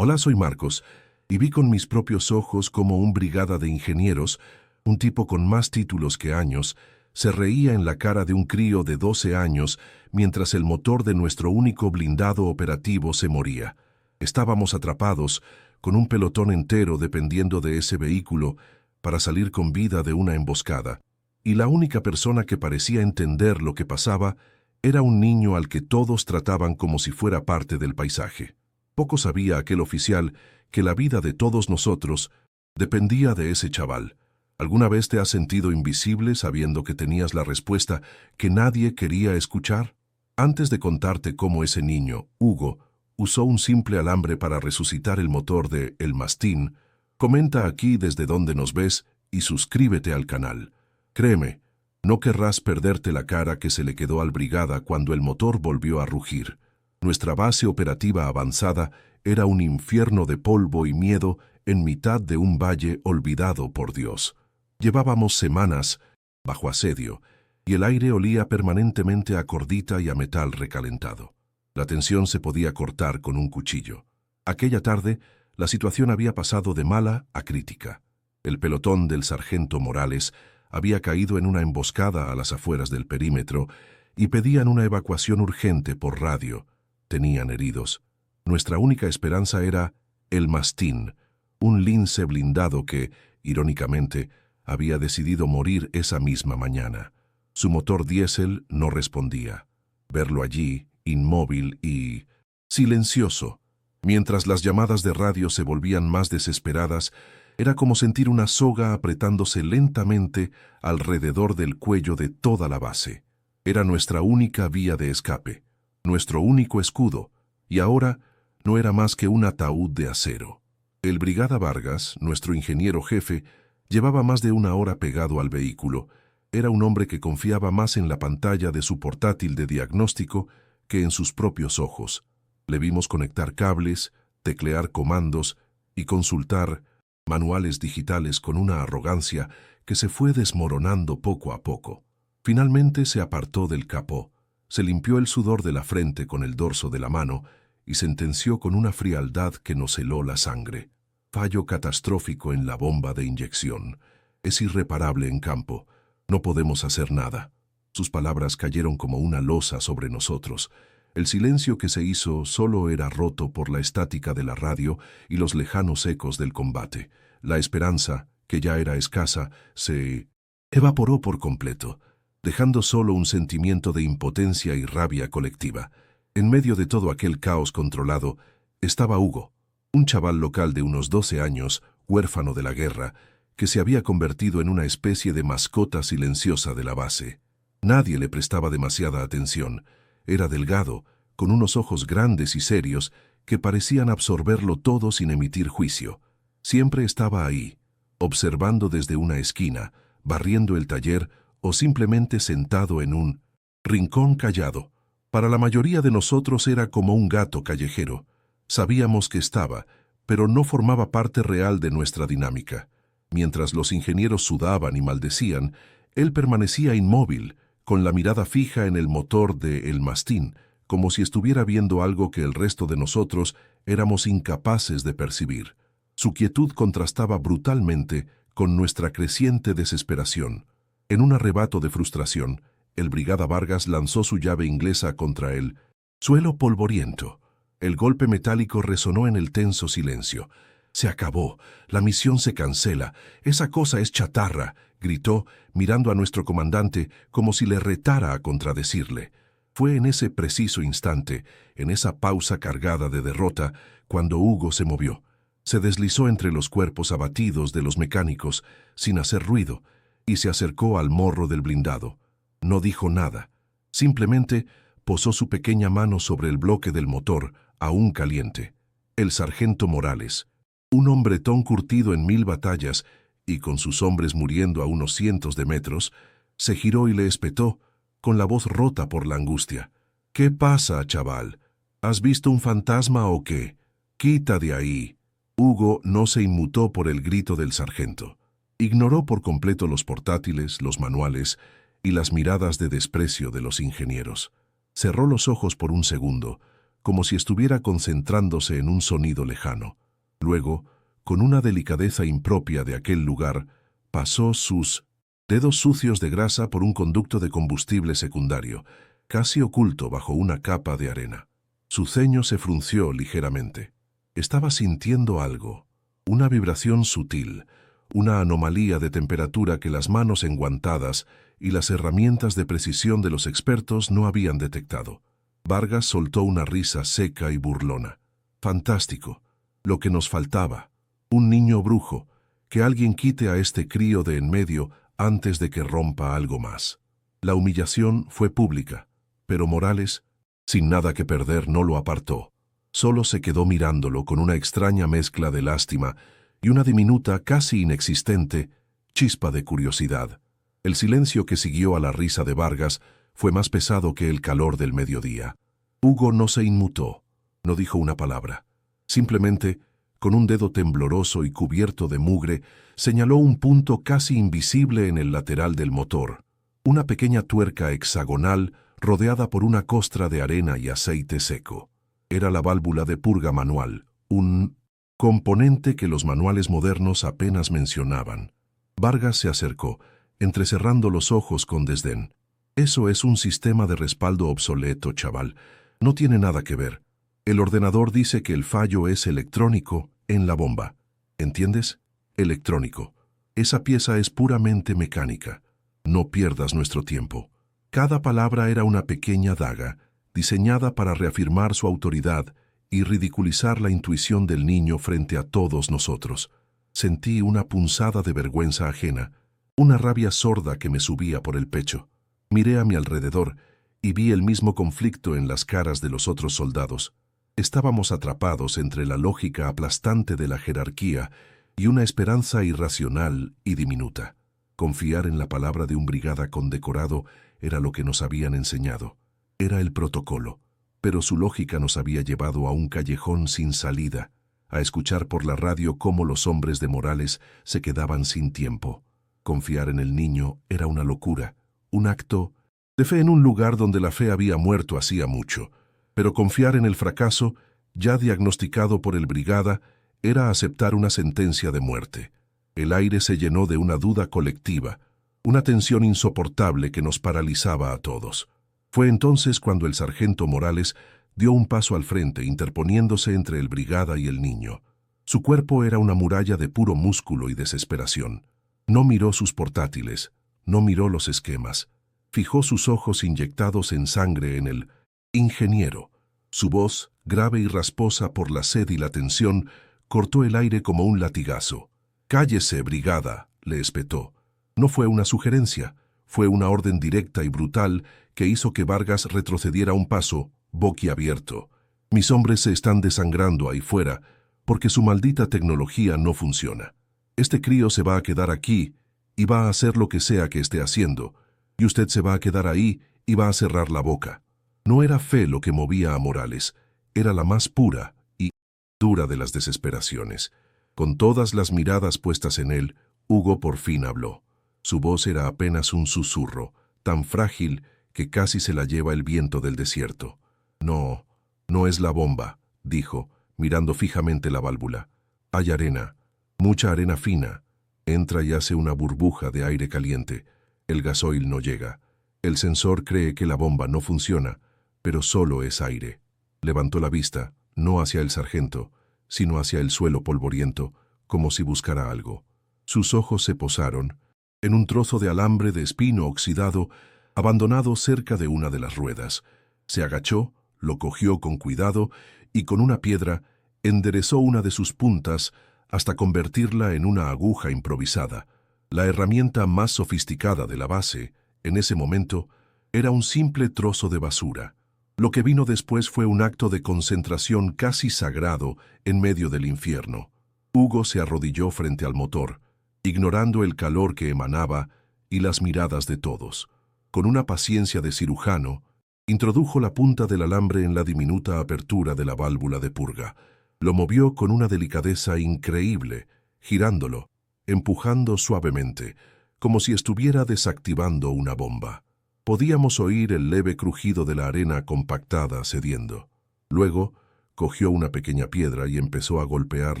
Hola, soy Marcos, y vi con mis propios ojos cómo un brigada de ingenieros, un tipo con más títulos que años, se reía en la cara de un crío de 12 años mientras el motor de nuestro único blindado operativo se moría. Estábamos atrapados, con un pelotón entero dependiendo de ese vehículo para salir con vida de una emboscada, y la única persona que parecía entender lo que pasaba era un niño al que todos trataban como si fuera parte del paisaje. Poco sabía aquel oficial que la vida de todos nosotros dependía de ese chaval. ¿Alguna vez te has sentido invisible sabiendo que tenías la respuesta que nadie quería escuchar? Antes de contarte cómo ese niño, Hugo, usó un simple alambre para resucitar el motor de El Mastín, comenta aquí desde donde nos ves y suscríbete al canal. Créeme, no querrás perderte la cara que se le quedó al brigada cuando el motor volvió a rugir. Nuestra base operativa avanzada era un infierno de polvo y miedo en mitad de un valle olvidado por Dios. Llevábamos semanas bajo asedio y el aire olía permanentemente a cordita y a metal recalentado. La tensión se podía cortar con un cuchillo. Aquella tarde, la situación había pasado de mala a crítica. El pelotón del sargento Morales había caído en una emboscada a las afueras del perímetro y pedían una evacuación urgente por radio. Tenían heridos. Nuestra única esperanza era El Mastín, un lince blindado que, irónicamente, había decidido morir esa misma mañana. Su motor diésel no respondía. Verlo allí, inmóvil y silencioso, mientras las llamadas de radio se volvían más desesperadas, era como sentir una soga apretándose lentamente alrededor del cuello de toda la base. Era nuestra única vía de escape, nuestro único escudo, y ahora no era más que un ataúd de acero. El brigada Vargas, nuestro ingeniero jefe, llevaba más de una hora pegado al vehículo. Era un hombre que confiaba más en la pantalla de su portátil de diagnóstico que en sus propios ojos. Le vimos conectar cables, teclear comandos y consultar manuales digitales con una arrogancia que se fue desmoronando poco a poco. Finalmente se apartó del capó, se limpió el sudor de la frente con el dorso de la mano y sentenció con una frialdad que nos heló la sangre. Fallo catastrófico en la bomba de inyección. Es irreparable en campo. No podemos hacer nada. Sus palabras cayeron como una losa sobre nosotros. El silencio que se hizo solo era roto por la estática de la radio y los lejanos ecos del combate. La esperanza, que ya era escasa, se evaporó por completo, dejando solo un sentimiento de impotencia y rabia colectiva. En medio de todo aquel caos controlado, estaba Hugo, un chaval local de unos 12 años, huérfano de la guerra, que se había convertido en una especie de mascota silenciosa de la base. Nadie le prestaba demasiada atención. Era delgado, con unos ojos grandes y serios que parecían absorberlo todo sin emitir juicio. Siempre estaba ahí, observando desde una esquina, barriendo el taller o simplemente sentado en un rincón callado. Para la mayoría de nosotros era como un gato callejero. Sabíamos que estaba, pero no formaba parte real de nuestra dinámica. Mientras los ingenieros sudaban y maldecían, él permanecía inmóvil, con la mirada fija en el motor de El Mastín, como si estuviera viendo algo que el resto de nosotros éramos incapaces de percibir. Su quietud contrastaba brutalmente con nuestra creciente desesperación. En un arrebato de frustración, el brigada Vargas lanzó su llave inglesa contra el suelo polvoriento. El golpe metálico resonó en el tenso silencio. «Se acabó. La misión se cancela. Esa cosa es chatarra», gritó, mirando a nuestro comandante como si le retara a contradecirle. Fue en ese preciso instante, en esa pausa cargada de derrota, cuando Hugo se movió. Se deslizó entre los cuerpos abatidos de los mecánicos, sin hacer ruido, y se acercó al morro del blindado. No dijo nada. Simplemente posó su pequeña mano sobre el bloque del motor, aún caliente. El sargento Morales, un hombretón curtido en 1000 batallas y con sus hombres muriendo a unos cientos de metros, se giró y le espetó, con la voz rota por la angustia. «¿Qué pasa, chaval? ¿Has visto un fantasma o qué? Quita de ahí». Hugo no se inmutó por el grito del sargento. Ignoró por completo los portátiles, los manuales y las miradas de desprecio de los ingenieros. Cerró los ojos por un segundo, como si estuviera concentrándose en un sonido lejano. Luego, con una delicadeza impropia de aquel lugar, pasó sus dedos sucios de grasa por un conducto de combustible secundario, casi oculto bajo una capa de arena. Su ceño se frunció ligeramente. Estaba sintiendo algo, una vibración sutil, una anomalía de temperatura que las manos enguantadas y las herramientas de precisión de los expertos no habían detectado. Vargas soltó una risa seca y burlona. Fantástico, lo que nos faltaba. Un niño brujo, que alguien quite a este crío de en medio antes de que rompa algo más. La humillación fue pública, pero Morales, sin nada que perder, no lo apartó. Solo se quedó mirándolo con una extraña mezcla de lástima y una diminuta, casi inexistente, chispa de curiosidad. El silencio que siguió a la risa de Vargas fue más pesado que el calor del mediodía. Hugo no se inmutó, no dijo una palabra. Simplemente, con un dedo tembloroso y cubierto de mugre, señaló un punto casi invisible en el lateral del motor, una pequeña tuerca hexagonal rodeada por una costra de arena y aceite seco. Era la válvula de purga manual, un componente que los manuales modernos apenas mencionaban. Vargas se acercó, entrecerrando los ojos con desdén. Eso es un sistema de respaldo obsoleto, chaval. No tiene nada que ver. El ordenador dice que el fallo es electrónico en la bomba. ¿Entiendes? Electrónico. Esa pieza es puramente mecánica. No pierdas nuestro tiempo. Cada palabra era una pequeña daga, diseñada para reafirmar su autoridad y ridiculizar la intuición del niño frente a todos nosotros. Sentí una punzada de vergüenza ajena, una rabia sorda que me subía por el pecho. Miré a mi alrededor y vi el mismo conflicto en las caras de los otros soldados. Estábamos atrapados entre la lógica aplastante de la jerarquía y una esperanza irracional y diminuta. Confiar en la palabra de un brigada condecorado era lo que nos habían enseñado. Era el protocolo, pero su lógica nos había llevado a un callejón sin salida, a escuchar por la radio cómo los hombres de Morales se quedaban sin tiempo. Confiar en el niño era una locura, un acto de fe en un lugar donde la fe había muerto hacía mucho, pero confiar en el fracaso, ya diagnosticado por el brigada, era aceptar una sentencia de muerte. El aire se llenó de una duda colectiva, una tensión insoportable que nos paralizaba a todos. Fue entonces cuando el sargento Morales dio un paso al frente, interponiéndose entre el brigada y el niño. Su cuerpo era una muralla de puro músculo y desesperación. No miró sus portátiles, no miró los esquemas. Fijó sus ojos inyectados en sangre en el ingeniero. Su voz, grave y rasposa por la sed y la tensión, cortó el aire como un latigazo. «Cállese, brigada», le espetó. No fue una sugerencia, fue una orden directa y brutal que hizo que Vargas retrocediera un paso, boquiabierto. «Mis hombres se están desangrando ahí fuera porque su maldita tecnología no funciona. Este crío se va a quedar aquí y va a hacer lo que sea que esté haciendo, y usted se va a quedar ahí y va a cerrar la boca». No era fe lo que movía a Morales, era la más pura y dura de las desesperaciones. Con todas las miradas puestas en él, Hugo por fin habló. Su voz era apenas un susurro, tan frágil que casi se la lleva el viento del desierto. «No, no es la bomba», dijo, mirando fijamente la válvula. «Hay arena, mucha arena fina. Entra y hace una burbuja de aire caliente. El gasoil no llega. El sensor cree que la bomba no funciona, pero solo es aire». Levantó la vista, no hacia el sargento, sino hacia el suelo polvoriento, como si buscara algo. Sus ojos se posaron en un trozo de alambre de espino oxidado, abandonado cerca de una de las ruedas. Se agachó, lo cogió con cuidado y con una piedra enderezó una de sus puntas hasta convertirla en una aguja improvisada. La herramienta más sofisticada de la base, en ese momento, era un simple trozo de basura. Lo que vino después fue un acto de concentración casi sagrado en medio del infierno. Hugo se arrodilló frente al motor, ignorando el calor que emanaba y las miradas de todos. Con una paciencia de cirujano, introdujo la punta del alambre en la diminuta apertura de la válvula de purga. Lo movió con una delicadeza increíble, girándolo, empujando suavemente, como si estuviera desactivando una bomba. Podíamos oír el leve crujido de la arena compactada cediendo. Luego, cogió una pequeña piedra y empezó a golpear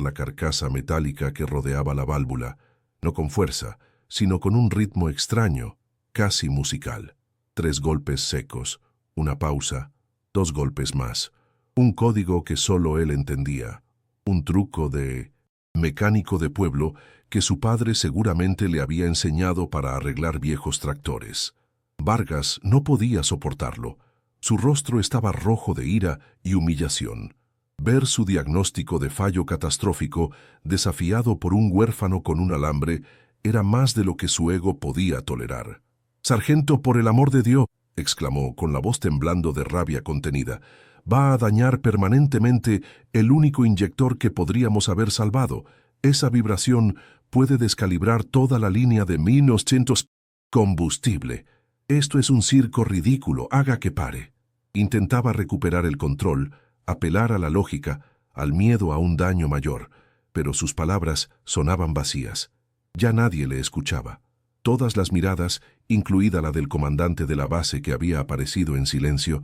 la carcasa metálica que rodeaba la válvula, no con fuerza, sino con un ritmo extraño, casi musical. 3 golpes secos, una pausa, 2 golpes más. Un código que solo él entendía, un truco de mecánico de pueblo que su padre seguramente le había enseñado para arreglar viejos tractores. Vargas no podía soportarlo. Su rostro estaba rojo de ira y humillación. Ver su diagnóstico de fallo catastrófico desafiado por un huérfano con un alambre era más de lo que su ego podía tolerar. «Sargento, por el amor de Dios», exclamó con la voz temblando de rabia contenida, «va a dañar permanentemente el único inyector que podríamos haber salvado. Esa vibración puede descalibrar toda la línea de 1900. Combustible. Esto es un circo ridículo, haga que pare». Intentaba recuperar el control, apelar a la lógica, al miedo a un daño mayor, pero sus palabras sonaban vacías. Ya nadie le escuchaba. Todas las miradas, incluida la del comandante de la base que había aparecido en silencio,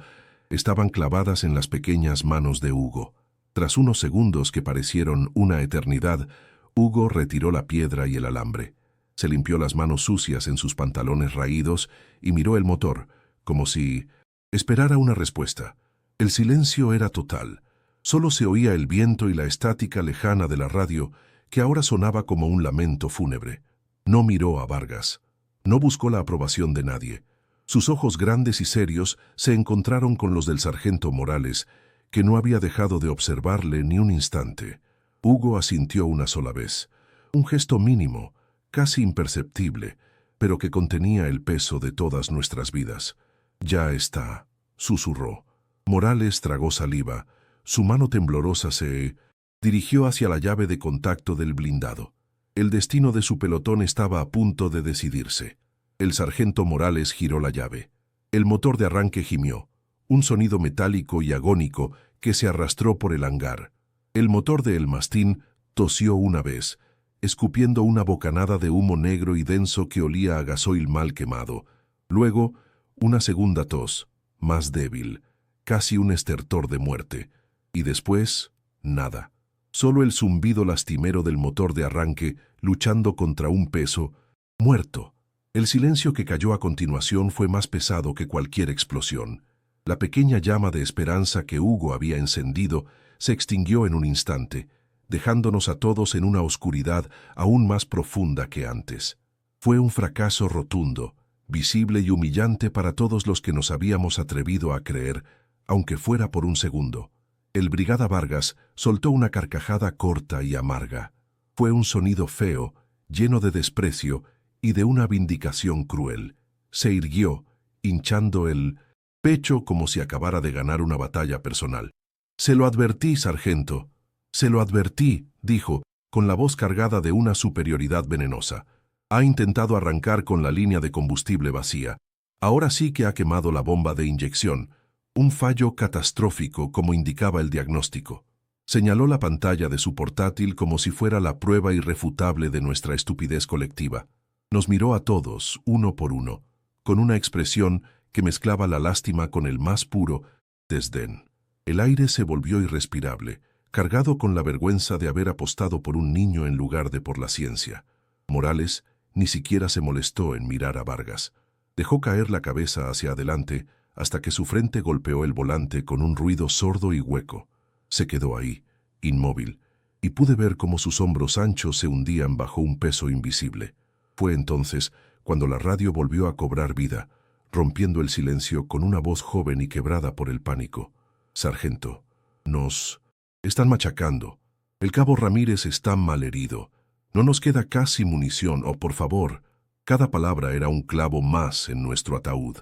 estaban clavadas en las pequeñas manos de Hugo. Tras unos segundos que parecieron una eternidad, Hugo retiró la piedra y el alambre. Se limpió las manos sucias en sus pantalones raídos y miró el motor, como si esperara una respuesta. El silencio era total. Solo se oía el viento y la estática lejana de la radio, que ahora sonaba como un lamento fúnebre. No miró a Vargas. No buscó la aprobación de nadie. Sus ojos grandes y serios se encontraron con los del sargento Morales, que no había dejado de observarle ni un instante. Hugo asintió una sola vez. Un gesto mínimo, casi imperceptible, pero que contenía el peso de todas nuestras vidas. «Ya está», susurró. Morales tragó saliva. Su mano temblorosa se dirigió hacia la llave de contacto del blindado. El destino de su pelotón estaba a punto de decidirse. El sargento Morales giró la llave. El motor de arranque gimió, un sonido metálico y agónico que se arrastró por el hangar. El motor de El Mastín tosió una vez, escupiendo una bocanada de humo negro y denso que olía a gasoil mal quemado. Luego, una segunda tos, más débil, casi un estertor de muerte. Y después, nada. Solo el zumbido lastimero del motor de arranque luchando contra un peso, muerto. El silencio que cayó a continuación fue más pesado que cualquier explosión. La pequeña llama de esperanza que Hugo había encendido se extinguió en un instante, dejándonos a todos en una oscuridad aún más profunda que antes. Fue un fracaso rotundo, visible y humillante para todos los que nos habíamos atrevido a creer, aunque fuera por un segundo. El brigada Vargas soltó una carcajada corta y amarga. Fue un sonido feo, lleno de desprecio y de una vindicación cruel. Se irguió, hinchando el pecho como si acabara de ganar una batalla personal. «Se lo advertí, sargento. Se lo advertí», dijo, con la voz cargada de una superioridad venenosa. «Ha intentado arrancar con la línea de combustible vacía. Ahora sí que ha quemado la bomba de inyección. Un fallo catastrófico, como indicaba el diagnóstico». Señaló la pantalla de su portátil como si fuera la prueba irrefutable de nuestra estupidez colectiva. Nos miró a todos, uno por uno, con una expresión que mezclaba la lástima con el más puro desdén. El aire se volvió irrespirable, cargado con la vergüenza de haber apostado por un niño en lugar de por la ciencia. Morales ni siquiera se molestó en mirar a Vargas. Dejó caer la cabeza hacia adelante hasta que su frente golpeó el volante con un ruido sordo y hueco. Se quedó ahí, inmóvil, y pude ver cómo sus hombros anchos se hundían bajo un peso invisible. Fue entonces cuando la radio volvió a cobrar vida, rompiendo el silencio con una voz joven y quebrada por el pánico. «Sargento, nos están machacando. El cabo Ramírez está malherido. No nos queda casi munición, oh, por favor». Cada palabra era un clavo más en nuestro ataúd.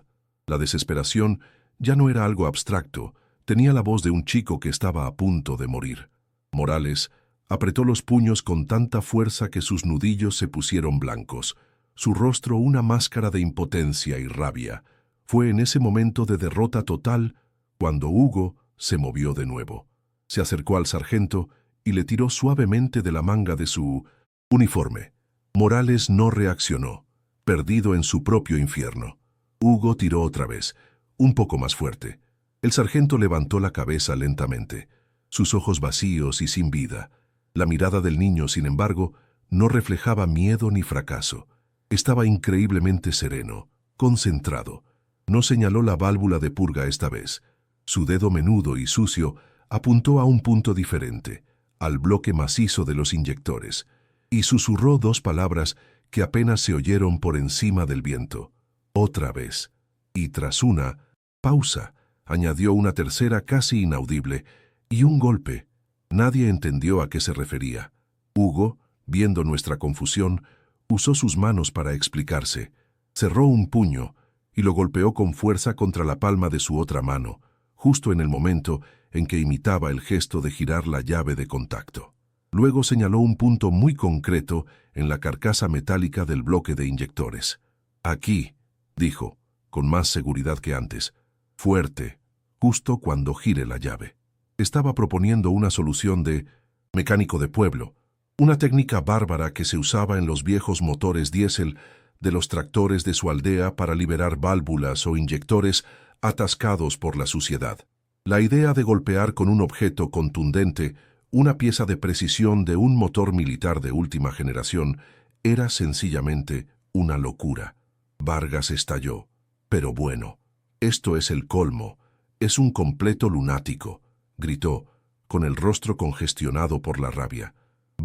La desesperación ya no era algo abstracto, tenía la voz de un chico que estaba a punto de morir. Morales apretó los puños con tanta fuerza que sus nudillos se pusieron blancos, su rostro una máscara de impotencia y rabia. Fue en ese momento de derrota total cuando Hugo se movió de nuevo. Se acercó al sargento y le tiró suavemente de la manga de su uniforme. Morales no reaccionó, perdido en su propio infierno. Hugo tiró otra vez, un poco más fuerte. El sargento levantó la cabeza lentamente, sus ojos vacíos y sin vida. La mirada del niño, sin embargo, no reflejaba miedo ni fracaso. Estaba increíblemente sereno, concentrado. No señaló la válvula de purga esta vez. Su dedo menudo y sucio apuntó a un punto diferente, al bloque macizo de los inyectores, y susurró dos palabras que apenas se oyeron por encima del viento. Otra vez. Y tras una pausa, añadió una tercera casi inaudible, y un golpe. Nadie entendió a qué se refería. Hugo, viendo nuestra confusión, usó sus manos para explicarse. Cerró un puño y lo golpeó con fuerza contra la palma de su otra mano, justo en el momento en que imitaba el gesto de girar la llave de contacto. Luego señaló un punto muy concreto en la carcasa metálica del bloque de inyectores. Aquí, dijo, con más seguridad que antes. Fuerte, justo cuando gire la llave. Estaba proponiendo una solución de mecánico de pueblo, una técnica bárbara que se usaba en los viejos motores diésel de los tractores de su aldea para liberar válvulas o inyectores atascados por la suciedad. La idea de golpear con un objeto contundente una pieza de precisión de un motor militar de última generación era sencillamente una locura. Vargas estalló. Pero bueno, esto es el colmo. Es un completo lunático, gritó, con el rostro congestionado por la rabia.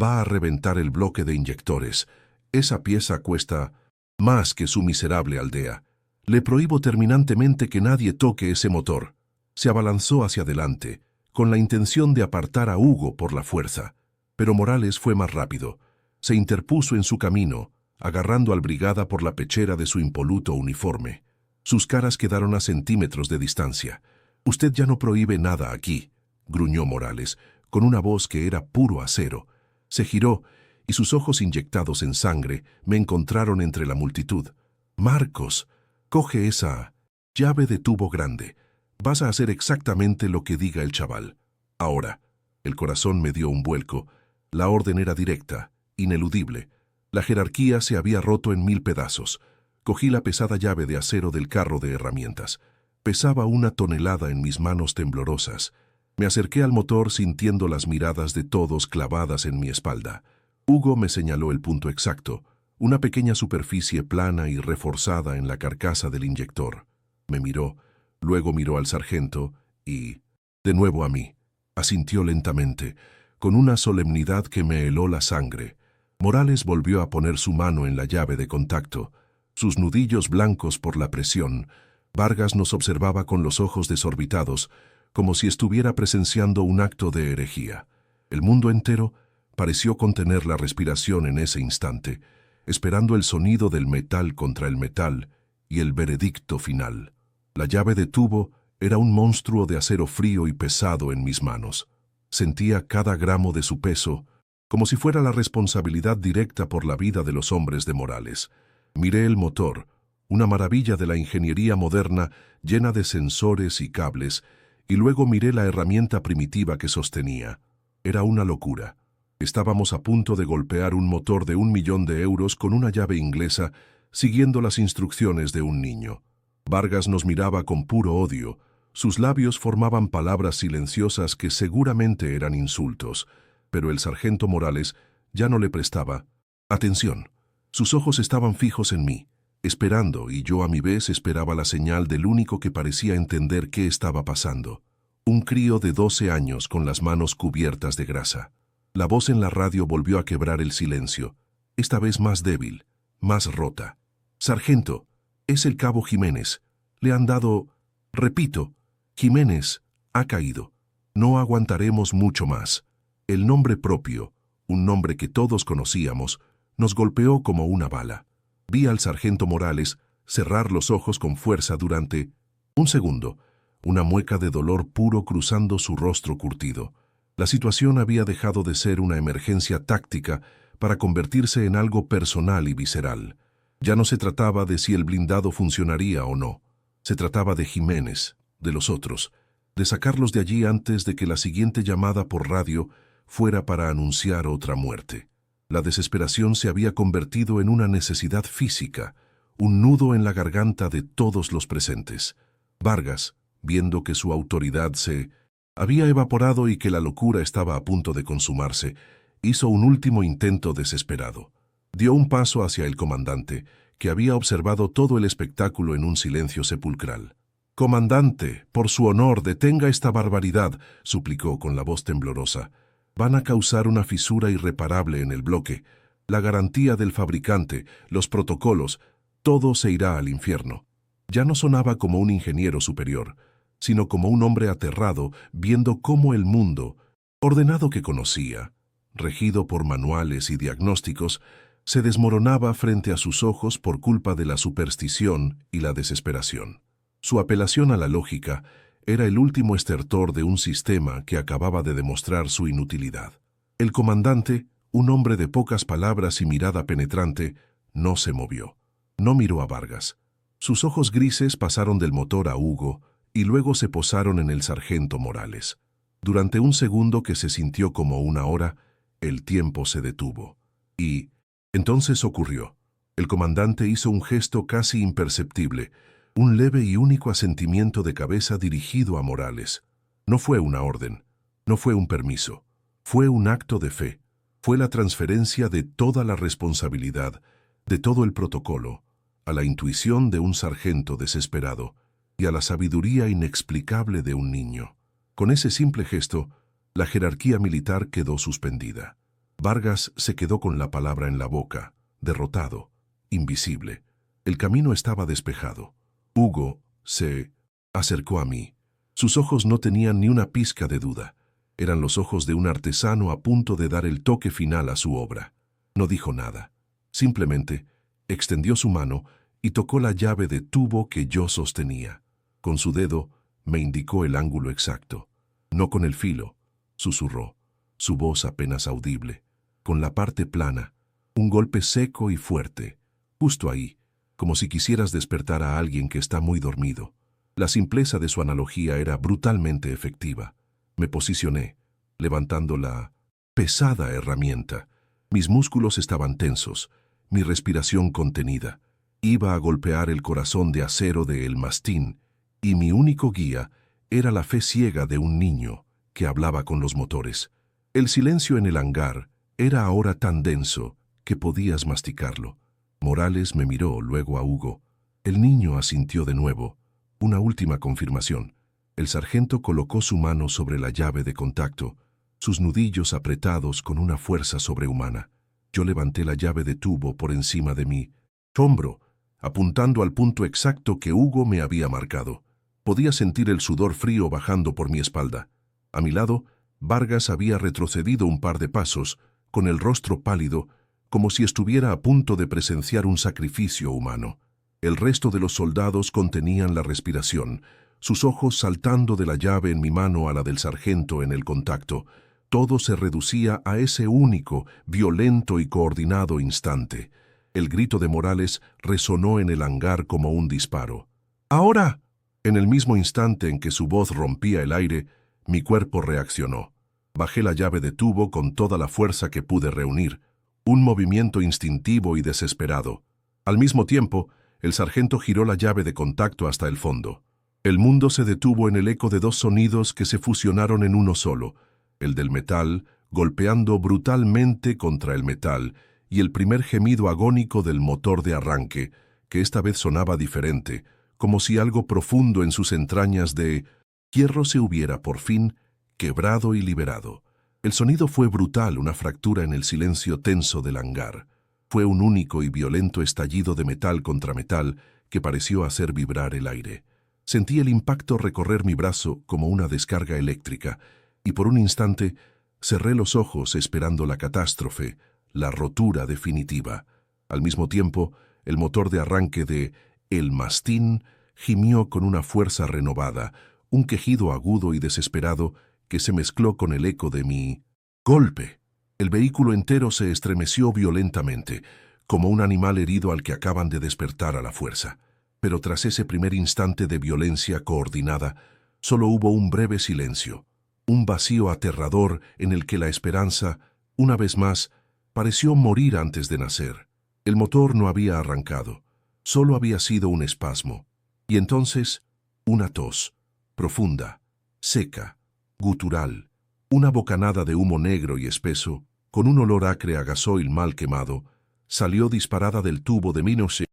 Va a reventar el bloque de inyectores. Esa pieza cuesta más que su miserable aldea. Le prohíbo terminantemente que nadie toque ese motor. Se abalanzó hacia adelante, con la intención de apartar a Hugo por la fuerza. Pero Morales fue más rápido. Se interpuso en su camino, agarrando al brigada por la pechera de su impoluto uniforme. Sus caras quedaron a centímetros de distancia. «Usted ya no prohíbe nada aquí», gruñó Morales, con una voz que era puro acero. Se giró, y sus ojos inyectados en sangre me encontraron entre la multitud. «Marcos, coge esa llave de tubo grande. Vas a hacer exactamente lo que diga el chaval». Ahora, el corazón me dio un vuelco. La orden era directa, ineludible. La jerarquía se había roto en 1000 pedazos. Cogí la pesada llave de acero del carro de herramientas. Pesaba 1 tonelada en mis manos temblorosas. Me acerqué al motor sintiendo las miradas de todos clavadas en mi espalda. Hugo me señaló el punto exacto, una pequeña superficie plana y reforzada en la carcasa del inyector. Me miró, luego miró al sargento y, de nuevo a mí, asintió lentamente, con una solemnidad que me heló la sangre. Morales volvió a poner su mano en la llave de contacto, sus nudillos blancos por la presión. Vargas nos observaba con los ojos desorbitados, como si estuviera presenciando un acto de herejía. El mundo entero pareció contener la respiración en ese instante, esperando el sonido del metal contra el metal y el veredicto final. La llave de tubo era un monstruo de acero frío y pesado en mis manos. Sentía cada gramo de su peso, como si fuera la responsabilidad directa por la vida de los hombres de Morales. Miré el motor, una maravilla de la ingeniería moderna llena de sensores y cables, y luego miré la herramienta primitiva que sostenía. Era una locura. Estábamos a punto de golpear un motor de 1 millón de euros con una llave inglesa, siguiendo las instrucciones de un niño. Vargas nos miraba con puro odio. Sus labios formaban palabras silenciosas que seguramente eran insultos, pero el sargento Morales ya no le prestaba atención. Sus ojos estaban fijos en mí, esperando, y yo a mi vez esperaba la señal del único que parecía entender qué estaba pasando. Un crío de 12 años con las manos cubiertas de grasa. La voz en la radio volvió a quebrar el silencio, esta vez más débil, más rota. «Sargento, es el cabo Jiménez. Le han dado... Repito, Jiménez ha caído. No aguantaremos mucho más». El nombre propio, un nombre que todos conocíamos, nos golpeó como una bala. Vi al sargento Morales cerrar los ojos con fuerza durante un segundo, una mueca de dolor puro cruzando su rostro curtido. La situación había dejado de ser una emergencia táctica para convertirse en algo personal y visceral. Ya no se trataba de si el blindado funcionaría o no. Se trataba de Jiménez, de los otros, de sacarlos de allí antes de que la siguiente llamada por radio fuera para anunciar otra muerte. La desesperación se había convertido en una necesidad física, un nudo en la garganta de todos los presentes. Vargas, viendo que su autoridad se había evaporado y que la locura estaba a punto de consumarse, hizo un último intento desesperado. Dio un paso hacia el comandante, que había observado todo el espectáculo en un silencio sepulcral. «Comandante, por su honor, detenga esta barbaridad», suplicó con la voz temblorosa. «Van a causar una fisura irreparable en el bloque. La garantía del fabricante, los protocolos, todo se irá al infierno». Ya no sonaba como un ingeniero superior, sino como un hombre aterrado viendo cómo el mundo, ordenado que conocía, regido por manuales y diagnósticos, se desmoronaba frente a sus ojos por culpa de la superstición y la desesperación. Su apelación a la lógica era el último estertor de un sistema que acababa de demostrar su inutilidad. El comandante, un hombre de pocas palabras y mirada penetrante, no se movió. No miró a Vargas. Sus ojos grises pasaron del motor a Hugo y luego se posaron en el sargento Morales. Durante un segundo que se sintió como una hora, el tiempo se detuvo. Y entonces ocurrió. El comandante hizo un gesto casi imperceptible, un leve y único asentimiento de cabeza dirigido a Morales. No fue una orden, no fue un permiso, fue un acto de fe. Fue la transferencia de toda la responsabilidad, de todo el protocolo, a la intuición de un sargento desesperado y a la sabiduría inexplicable de un niño. Con ese simple gesto, la jerarquía militar quedó suspendida. Vargas se quedó con la palabra en la boca, derrotado, invisible. El camino estaba despejado. Hugo se acercó a mí. Sus ojos no tenían ni una pizca de duda. Eran los ojos de un artesano a punto de dar el toque final a su obra. No dijo nada. Simplemente extendió su mano y tocó la llave de tubo que yo sostenía. Con su dedo me indicó el ángulo exacto. No con el filo, susurró, su voz apenas audible. Con la parte plana, un golpe seco y fuerte, justo ahí, como si quisieras despertar a alguien que está muy dormido. La simpleza de su analogía era brutalmente efectiva. Me posicioné, levantando la pesada herramienta. Mis músculos estaban tensos, mi respiración contenida. Iba a golpear el corazón de acero de El Mastín, y mi único guía era la fe ciega de un niño que hablaba con los motores. El silencio en el hangar era ahora tan denso que podías masticarlo. Morales me miró, luego a Hugo. El niño asintió de nuevo. Una última confirmación. El sargento colocó su mano sobre la llave de contacto, sus nudillos apretados con una fuerza sobrehumana. Yo levanté la llave de tubo por encima de mi hombro, apuntando al punto exacto que Hugo me había marcado. Podía sentir el sudor frío bajando por mi espalda. A mi lado, Vargas había retrocedido un par de pasos, con el rostro pálido, como si estuviera a punto de presenciar un sacrificio humano. El resto de los soldados contenían la respiración, sus ojos saltando de la llave en mi mano a la del sargento en el contacto. Todo se reducía a ese único, violento y coordinado instante. El grito de Morales resonó en el hangar como un disparo. ¡Ahora! En el mismo instante en que su voz rompía el aire, mi cuerpo reaccionó. Bajé la llave de tubo con toda la fuerza que pude reunir, un movimiento instintivo y desesperado. Al mismo tiempo, el sargento giró la llave de contacto hasta el fondo. El mundo se detuvo en el eco de dos sonidos que se fusionaron en uno solo, el del metal golpeando brutalmente contra el metal y el primer gemido agónico del motor de arranque, que esta vez sonaba diferente, como si algo profundo en sus entrañas de hierro se hubiera por fin quebrado y liberado. El sonido fue brutal, una fractura en el silencio tenso del hangar. Fue un único y violento estallido de metal contra metal que pareció hacer vibrar el aire. Sentí el impacto recorrer mi brazo como una descarga eléctrica, y por un instante cerré los ojos esperando la catástrofe, la rotura definitiva. Al mismo tiempo, el motor de arranque de El Mastín gimió con una fuerza renovada, un quejido agudo y desesperado que se mezcló con el eco de mi golpe. El vehículo entero se estremeció violentamente, como un animal herido al que acaban de despertar a la fuerza. Pero tras ese primer instante de violencia coordinada, solo hubo un breve silencio, un vacío aterrador en el que la esperanza, una vez más, pareció morir antes de nacer. El motor no había arrancado, solo había sido un espasmo. Y entonces, una tos, profunda, seca, gutural, una bocanada de humo negro y espeso, con un olor acre a gasoil mal quemado, salió disparada del tubo de Minoche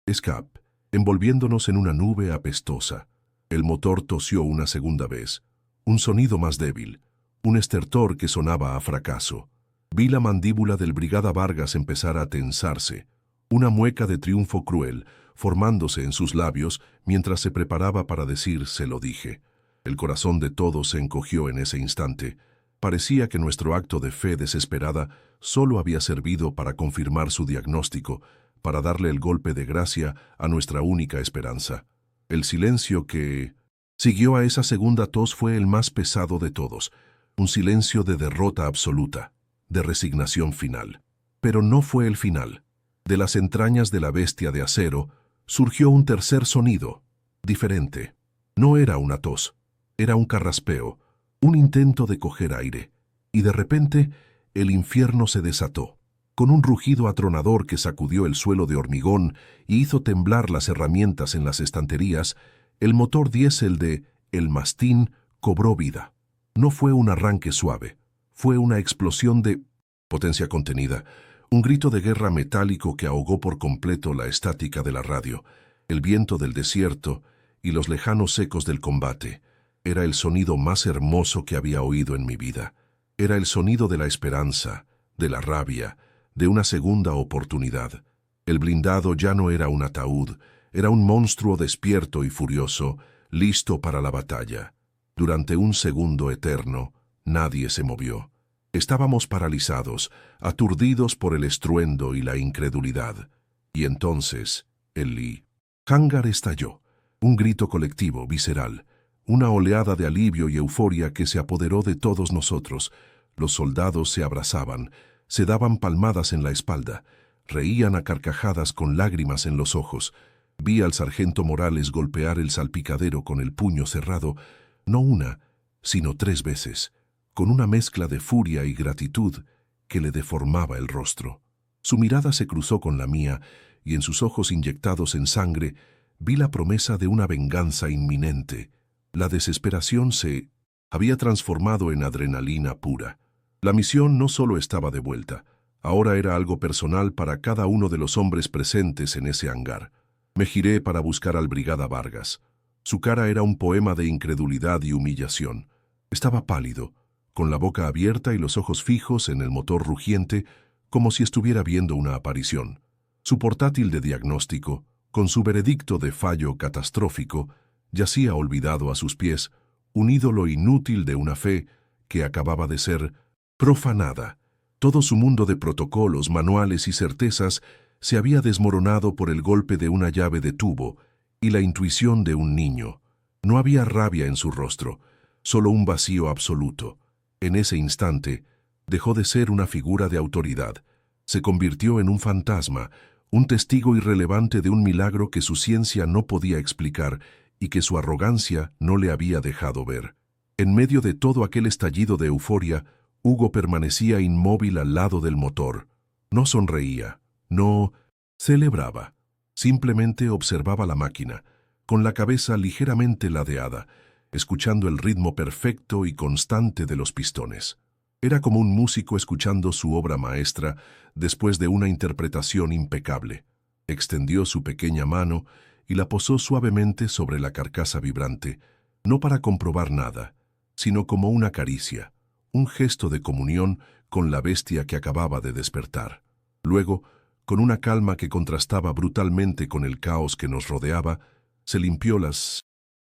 Escape, envolviéndonos en una nube apestosa. El motor tosió una segunda vez. Un sonido más débil, un estertor que sonaba a fracaso. Vi la mandíbula del brigada Vargas empezar a tensarse, una mueca de triunfo cruel formándose en sus labios mientras se preparaba para decir «se lo dije». El corazón de todos se encogió en ese instante. Parecía que nuestro acto de fe desesperada solo había servido para confirmar su diagnóstico, para darle el golpe de gracia a nuestra única esperanza. El silencio que siguió a esa segunda tos fue el más pesado de todos, un silencio de derrota absoluta, de resignación final. Pero no fue el final. De las entrañas de la bestia de acero surgió un tercer sonido, diferente. No era una tos, era un carraspeo, un intento de coger aire. Y de repente, el infierno se desató. Con un rugido atronador que sacudió el suelo de hormigón y hizo temblar las herramientas en las estanterías, el motor diésel de El Mastín cobró vida. No fue un arranque suave, fue una explosión de potencia contenida, un grito de guerra metálico que ahogó por completo la estática de la radio, el viento del desierto y los lejanos ecos del combate. Era el sonido más hermoso que había oído en mi vida. Era el sonido de la esperanza, de la rabia, de una segunda oportunidad. El blindado ya no era un ataúd, era un monstruo despierto y furioso, listo para la batalla. Durante un segundo eterno, nadie se movió. Estábamos paralizados, aturdidos por el estruendo y la incredulidad. Y entonces, el hangar estalló. Un grito colectivo, visceral, una oleada de alivio y euforia que se apoderó de todos nosotros. Los soldados se abrazaban, se daban palmadas en la espalda, reían a carcajadas con lágrimas en los ojos. Vi al sargento Morales golpear el salpicadero con el puño cerrado, no una, sino 3 veces, con una mezcla de furia y gratitud que le deformaba el rostro. Su mirada se cruzó con la mía y en sus ojos inyectados en sangre vi la promesa de una venganza inminente. La desesperación se había transformado en adrenalina pura. La misión no solo estaba de vuelta, ahora era algo personal para cada uno de los hombres presentes en ese hangar. Me giré para buscar al brigada Vargas. Su cara era un poema de incredulidad y humillación. Estaba pálido, con la boca abierta y los ojos fijos en el motor rugiente, como si estuviera viendo una aparición. Su portátil de diagnóstico, con su veredicto de fallo catastrófico, yacía olvidado a sus pies, un ídolo inútil de una fe que acababa de ser profanada. Todo su mundo de protocolos, manuales y certezas se había desmoronado por el golpe de una llave de tubo y la intuición de un niño. No había rabia en su rostro, solo un vacío absoluto. En ese instante, dejó de ser una figura de autoridad. Se convirtió en un fantasma, un testigo irrelevante de un milagro que su ciencia no podía explicar y que su arrogancia no le había dejado ver. En medio de todo aquel estallido de euforia, Hugo permanecía inmóvil al lado del motor. No sonreía, no celebraba. Simplemente observaba la máquina, con la cabeza ligeramente ladeada, escuchando el ritmo perfecto y constante de los pistones. Era como un músico escuchando su obra maestra después de una interpretación impecable. Extendió su pequeña mano y la posó suavemente sobre la carcasa vibrante, no para comprobar nada, sino como una caricia, un gesto de comunión con la bestia que acababa de despertar. Luego, con una calma que contrastaba brutalmente con el caos que nos rodeaba, se limpió la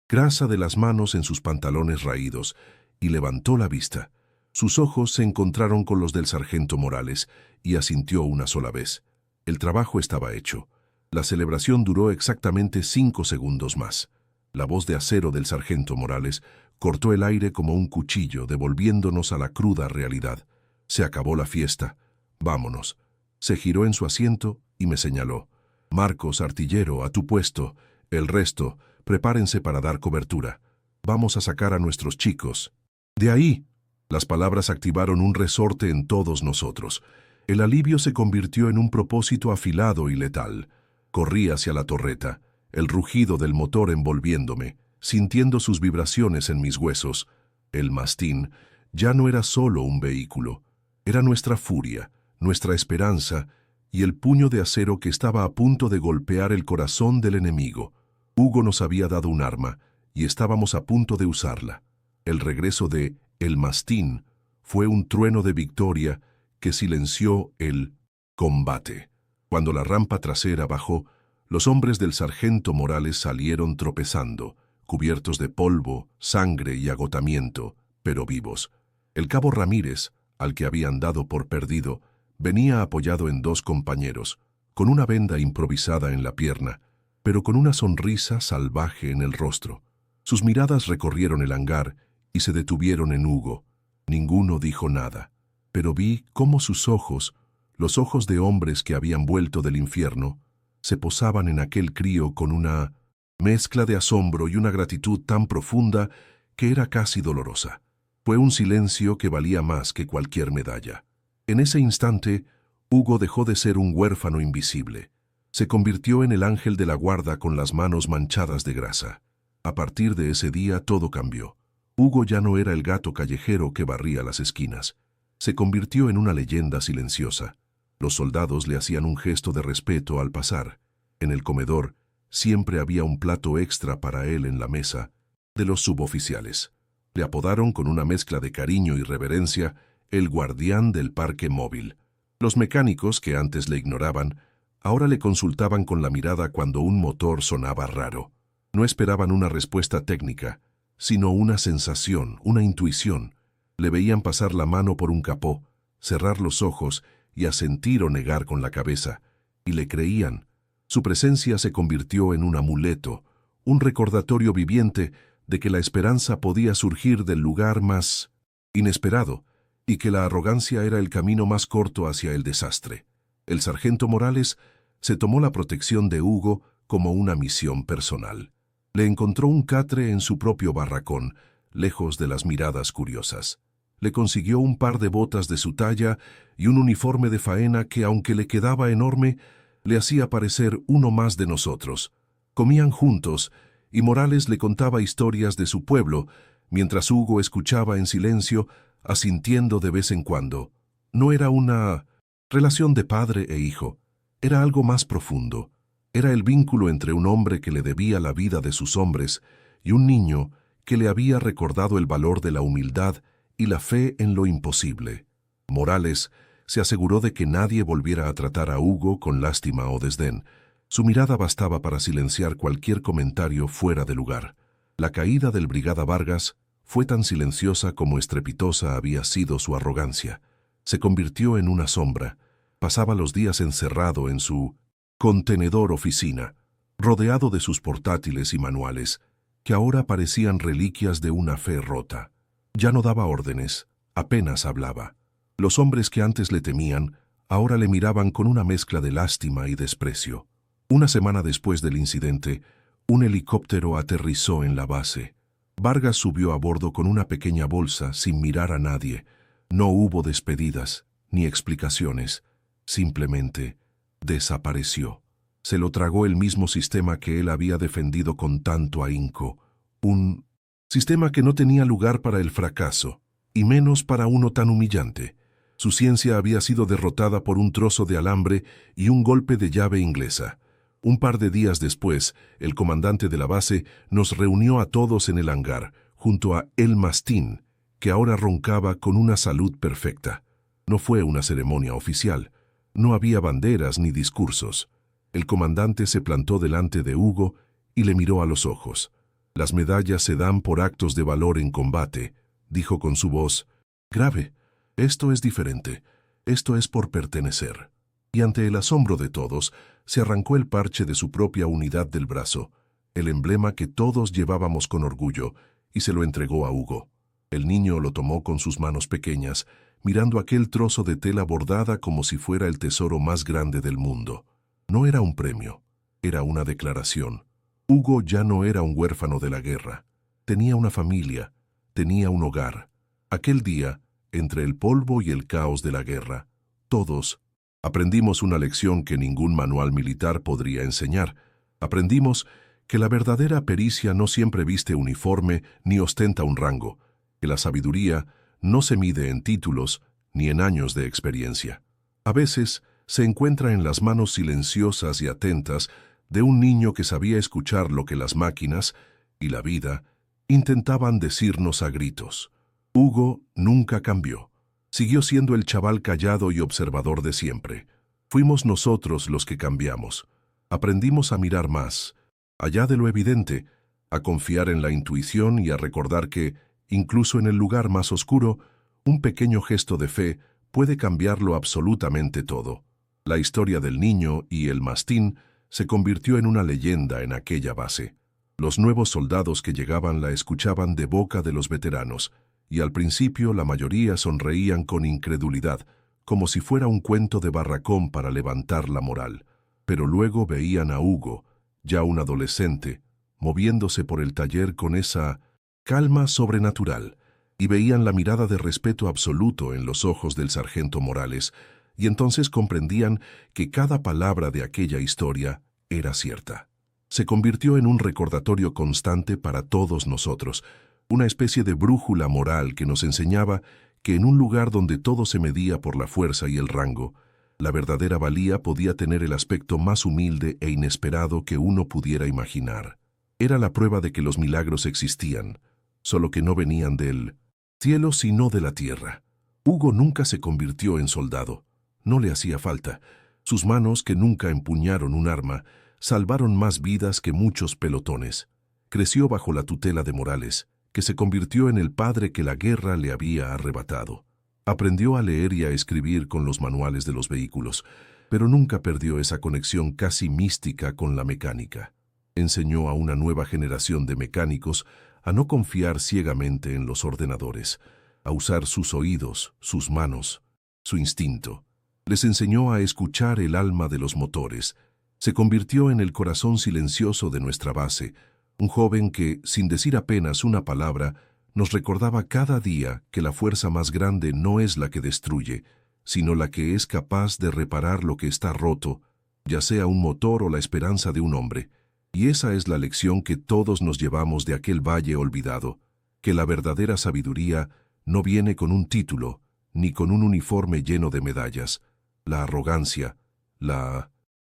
grasa de las manos en sus pantalones raídos y levantó la vista. Sus ojos se encontraron con los del sargento Morales y asintió una sola vez. El trabajo estaba hecho. La celebración duró exactamente 5 segundos más. La voz de acero del sargento Morales cortó el aire como un cuchillo, devolviéndonos a la cruda realidad. Se acabó la fiesta. Vámonos. Se giró en su asiento y me señaló. Marcos, artillero, a tu puesto. El resto, prepárense para dar cobertura. Vamos a sacar a nuestros chicos. De ahí. Las palabras activaron un resorte en todos nosotros. El alivio se convirtió en un propósito afilado y letal. Corrí hacia la torreta, el rugido del motor envolviéndome. sintiendo sus vibraciones en mis huesos. El mastín ya no era solo un vehículo, era nuestra furia, nuestra esperanza y el puño de acero que estaba a punto de golpear el corazón del enemigo. Hugo nos había dado un arma y estábamos a punto de usarla. El regreso de El Mastín fue un trueno de victoria que silenció el combate. Cuando la rampa trasera bajó, los hombres del sargento Morales salieron tropezando, cubiertos de polvo, sangre y agotamiento, pero vivos. El cabo Ramírez, al que habían dado por perdido, venía apoyado en 2 compañeros, con una venda improvisada en la pierna, pero con una sonrisa salvaje en el rostro. Sus miradas recorrieron el hangar y se detuvieron en Hugo. Ninguno dijo nada, pero vi cómo sus ojos, los ojos de hombres que habían vuelto del infierno, se posaban en aquel crío con una mezcla de asombro y una gratitud tan profunda que era casi dolorosa. Fue un silencio que valía más que cualquier medalla. En ese instante, Hugo dejó de ser un huérfano invisible. Se convirtió en el ángel de la guarda con las manos manchadas de grasa. A partir de ese día todo cambió. Hugo ya no era el gato callejero que barría las esquinas. Se convirtió en una leyenda silenciosa. Los soldados le hacían un gesto de respeto al pasar. En el comedor siempre había un plato extra para él en la mesa de los suboficiales. Le apodaron con una mezcla de cariño y reverencia el guardián del parque móvil. Los mecánicos, que antes le ignoraban, ahora le consultaban con la mirada cuando un motor sonaba raro. No esperaban una respuesta técnica, sino una sensación, una intuición. Le veían pasar la mano por un capó, cerrar los ojos y asentir o negar con la cabeza, y le creían. Su presencia se convirtió en un amuleto, un recordatorio viviente de que la esperanza podía surgir del lugar más inesperado y que la arrogancia era el camino más corto hacia el desastre. El sargento Morales se tomó la protección de Hugo como una misión personal. Le encontró un catre en su propio barracón, lejos de las miradas curiosas. Le consiguió un par de botas de su talla y un uniforme de faena que, aunque le quedaba enorme, le hacía parecer uno más de nosotros. Comían juntos y Morales le contaba historias de su pueblo, mientras Hugo escuchaba en silencio, asintiendo de vez en cuando. No era una relación de padre e hijo, era algo más profundo. Era el vínculo entre un hombre que le debía la vida de sus hombres y un niño que le había recordado el valor de la humildad y la fe en lo imposible. Morales se aseguró de que nadie volviera a tratar a Hugo con lástima o desdén. Su mirada bastaba para silenciar cualquier comentario fuera de lugar. La caída del brigada Vargas fue tan silenciosa como estrepitosa había sido su arrogancia. Se convirtió en una sombra. Pasaba los días encerrado en su contenedor oficina, rodeado de sus portátiles y manuales, que ahora parecían reliquias de una fe rota. Ya no daba órdenes, apenas hablaba. Los hombres que antes le temían, ahora le miraban con una mezcla de lástima y desprecio. Una semana después del incidente, un helicóptero aterrizó en la base. Vargas subió a bordo con una pequeña bolsa sin mirar a nadie. No hubo despedidas, ni explicaciones. Simplemente desapareció. Se lo tragó el mismo sistema que él había defendido con tanto ahínco. Un sistema que no tenía lugar para el fracaso, y menos para uno tan humillante. Su ciencia había sido derrotada por un trozo de alambre y un golpe de llave inglesa. Un par de días después, el comandante de la base nos reunió a todos en el hangar, junto a El Mastín, que ahora roncaba con una salud perfecta. No fue una ceremonia oficial. No había banderas ni discursos. El comandante se plantó delante de Hugo y le miró a los ojos. «Las medallas se dan por actos de valor en combate», dijo con su voz grave. «Esto es diferente. Esto es por pertenecer». Y ante el asombro de todos, se arrancó el parche de su propia unidad del brazo, el emblema que todos llevábamos con orgullo, y se lo entregó a Hugo. El niño lo tomó con sus manos pequeñas, mirando aquel trozo de tela bordada como si fuera el tesoro más grande del mundo. No era un premio, era una declaración. Hugo ya no era un huérfano de la guerra. Tenía una familia, tenía un hogar. Aquel día, entre el polvo y el caos de la guerra, todos aprendimos una lección que ningún manual militar podría enseñar. Aprendimos que la verdadera pericia no siempre viste uniforme ni ostenta un rango, que la sabiduría no se mide en títulos ni en años de experiencia. A veces se encuentra en las manos silenciosas y atentas de un niño que sabía escuchar lo que las máquinas y la vida intentaban decirnos a gritos. Hugo nunca cambió. Siguió siendo el chaval callado y observador de siempre. Fuimos nosotros los que cambiamos. Aprendimos a mirar más, allá de lo evidente, a confiar en la intuición y a recordar que, incluso en el lugar más oscuro, un pequeño gesto de fe puede cambiarlo absolutamente todo. La historia del niño y el mastín se convirtió en una leyenda en aquella base. Los nuevos soldados que llegaban la escuchaban de boca de los veteranos, y al principio la mayoría sonreían con incredulidad, como si fuera un cuento de barracón para levantar la moral. Pero luego veían a Hugo, ya un adolescente, moviéndose por el taller con esa calma sobrenatural, y veían la mirada de respeto absoluto en los ojos del sargento Morales, y entonces comprendían que cada palabra de aquella historia era cierta. Se convirtió en un recordatorio constante para todos nosotros, una especie de brújula moral que nos enseñaba que en un lugar donde todo se medía por la fuerza y el rango, la verdadera valía podía tener el aspecto más humilde e inesperado que uno pudiera imaginar. Era la prueba de que los milagros existían, solo que no venían del cielo sino de la tierra. Hugo nunca se convirtió en soldado. No le hacía falta. Sus manos, que nunca empuñaron un arma, salvaron más vidas que muchos pelotones. Creció bajo la tutela de Morales, que se convirtió en el padre que la guerra le había arrebatado. Aprendió a leer y a escribir con los manuales de los vehículos, pero nunca perdió esa conexión casi mística con la mecánica. Enseñó a una nueva generación de mecánicos a no confiar ciegamente en los ordenadores, a usar sus oídos, sus manos, su instinto. Les enseñó a escuchar el alma de los motores. Se convirtió en el corazón silencioso de nuestra base, un joven que, sin decir apenas una palabra, nos recordaba cada día que la fuerza más grande no es la que destruye, sino la que es capaz de reparar lo que está roto, ya sea un motor o la esperanza de un hombre. Y esa es la lección que todos nos llevamos de aquel valle olvidado, que la verdadera sabiduría no viene con un título, ni con un uniforme lleno de medallas. La arrogancia,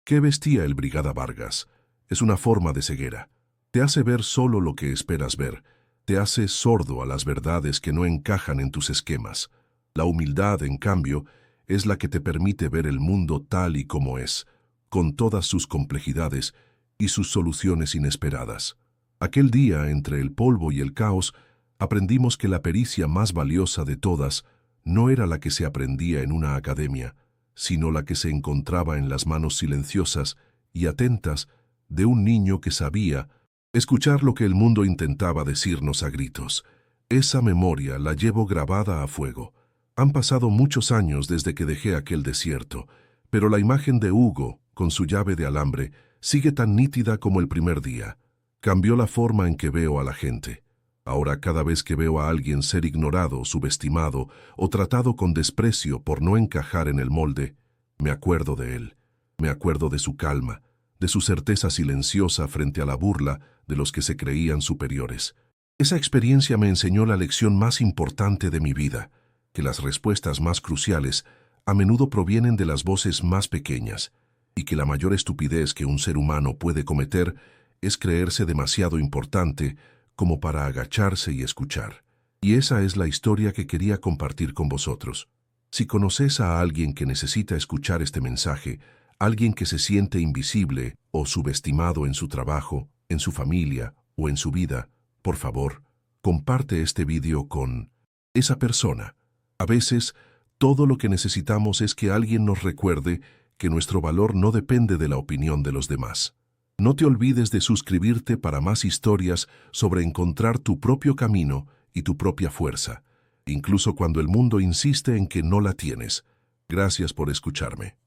¿Qué vestía el Brigada Vargas? Es una forma de ceguera. Te hace ver solo lo que esperas ver. Te hace sordo a las verdades que no encajan en tus esquemas. La humildad, en cambio, es la que te permite ver el mundo tal y como es, con todas sus complejidades y sus soluciones inesperadas. Aquel día, entre el polvo y el caos, aprendimos que la pericia más valiosa de todas no era la que se aprendía en una academia, sino la que se encontraba en las manos silenciosas y atentas de un niño que sabía escuchar lo que el mundo intentaba decirnos a gritos. Esa memoria la llevo grabada a fuego. Han pasado muchos años desde que dejé aquel desierto, pero la imagen de Hugo, con su llave de alambre, sigue tan nítida como el primer día. Cambió la forma en que veo a la gente. Ahora cada vez que veo a alguien ser ignorado, subestimado o tratado con desprecio por no encajar en el molde, me acuerdo de él. Me acuerdo de su calma, de su certeza silenciosa frente a la burla de los que se creían superiores. Esa experiencia me enseñó la lección más importante de mi vida, que las respuestas más cruciales a menudo provienen de las voces más pequeñas, y que la mayor estupidez que un ser humano puede cometer es creerse demasiado importante como para agacharse y escuchar. Y esa es la historia que quería compartir con vosotros. Si conoces a alguien que necesita escuchar este mensaje, alguien que se siente invisible o subestimado en su trabajo, en su familia o en su vida, por favor, comparte este vídeo con esa persona. A veces, todo lo que necesitamos es que alguien nos recuerde que nuestro valor no depende de la opinión de los demás. No te olvides de suscribirte para más historias sobre encontrar tu propio camino y tu propia fuerza, incluso cuando el mundo insiste en que no la tienes. Gracias por escucharme.